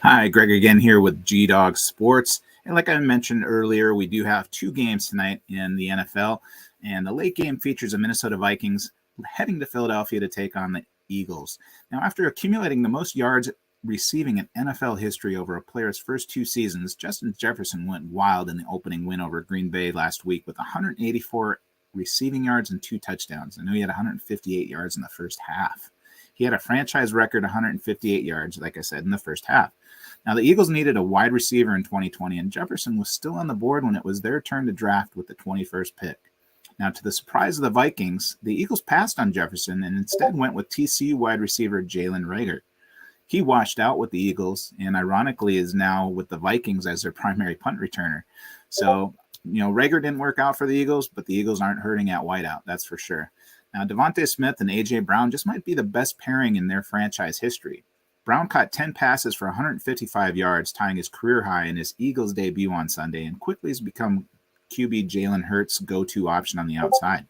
Hi, Greg again here with G-Dog Sports. And like I mentioned earlier, we do have two games tonight in the NFL. And the late game features the Minnesota Vikings heading to Philadelphia to take on the Eagles. Now, after accumulating the most yards receiving in NFL history over a player's first two seasons, Justin Jefferson went wild in the opening win over Green Bay last week with 184 receiving yards and two touchdowns. I know he had 158 yards in the first half. He had a franchise record 158 yards, like I said, in the first half. Now, the Eagles needed a wide receiver in 2020, and Jefferson was still on the board when it was their turn to draft with the 21st pick. Now, to the surprise of the Vikings, the Eagles passed on Jefferson and instead went with TCU wide receiver Jalen Reagor. He washed out with the Eagles and ironically is now with the Vikings as their primary punt returner. So, Reagor didn't work out for the Eagles, but the Eagles aren't hurting at wideout, that's for sure. Now, Devontae Smith and A.J. Brown just might be the best pairing in their franchise history. Brown caught 10 passes for 155 yards, tying his career high in his Eagles debut on Sunday, and quickly has become QB Jalen Hurts' go-to option on the outside.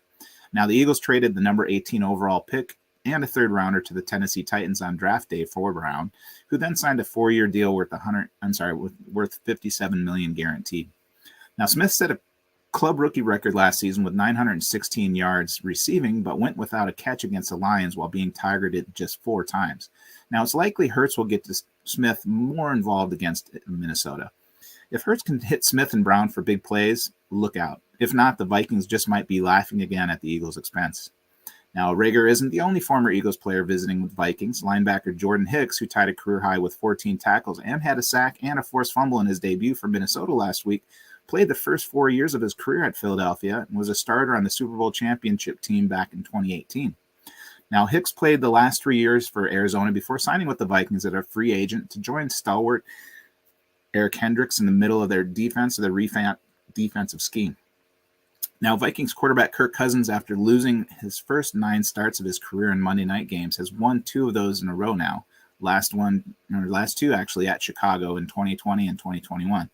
Now, the Eagles traded the number 18 overall pick and a third rounder to the Tennessee Titans on draft day for Brown, who then signed a 4-year deal worth $57 million guaranteed. Now, Smith set a club rookie record last season with 916 yards receiving, but went without a catch against the Lions while being targeted just 4 times. Now, it's likely Hurts will get Smith more involved against Minnesota. If Hurts can hit Smith and Brown for big plays, look out. If not, the Vikings just might be laughing again at the Eagles' expense. Now, Reagor isn't the only former Eagles player visiting with Vikings. Linebacker Jordan Hicks, who tied a career high with 14 tackles and had a sack and a forced fumble in his debut for Minnesota last week, played the first 4 years of his career at Philadelphia and was a starter on the Super Bowl championship team back in 2018. Now, Hicks played the last 3 years for Arizona before signing with the Vikings as a free agent to join stalwart Eric Hendricks in the middle of their defensive scheme. Now, Vikings quarterback Kirk Cousins, after losing his first 9 starts of his career in Monday night games, has won 2 of those in a row now. Last 2 actually at Chicago in 2020 and 2021.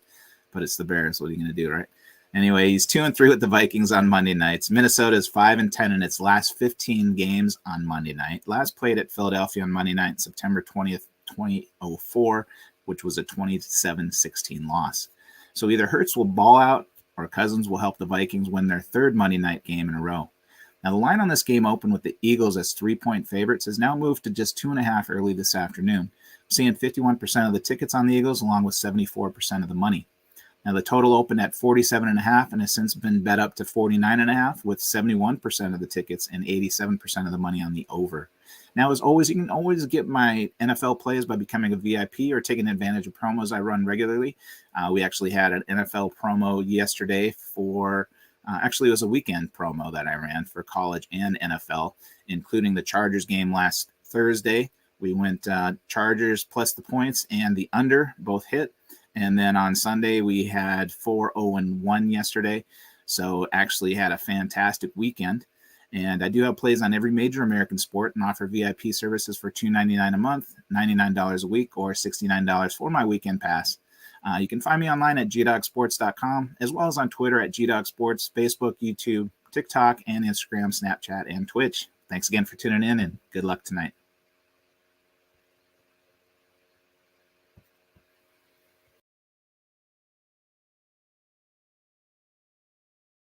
But it's the Bears. What are you going to do, right? Anyway, he's 2-3 with the Vikings on Monday nights. Minnesota is 5-10 in its last 15 games on Monday night. Last played at Philadelphia on Monday night, September 20th, 2004, which was a 27-16 loss. So either Hurts will ball out or Cousins will help the Vikings win their 3rd Monday night game in a row. Now, the line on this game opened with the Eagles as 3-point favorites has now moved to just 2.5 early this afternoon. I'm seeing 51% of the tickets on the Eagles along with 74% of the money. Now, the total opened at 47.5 and has since been bet up to 49.5 with 71% of the tickets and 87% of the money on the over. Now, as always, you can always get my NFL plays by becoming a VIP or taking advantage of promos I run regularly. We actually had an NFL promo yesterday for, actually it was a weekend promo that I ran for college and NFL, including the Chargers game last Thursday. We went Chargers plus the points and the under, both hit. And then on Sunday, we had 4-0-1 yesterday. So actually had a fantastic weekend. And I do have plays on every major American sport and offer VIP services for $2.99 a month, $99 a week, or $69 for my weekend pass. You can find me online at gdogsports.com, as well as on Twitter at gdogsports, Facebook, YouTube, TikTok, and Instagram, Snapchat, and Twitch. Thanks again for tuning in, and good luck tonight.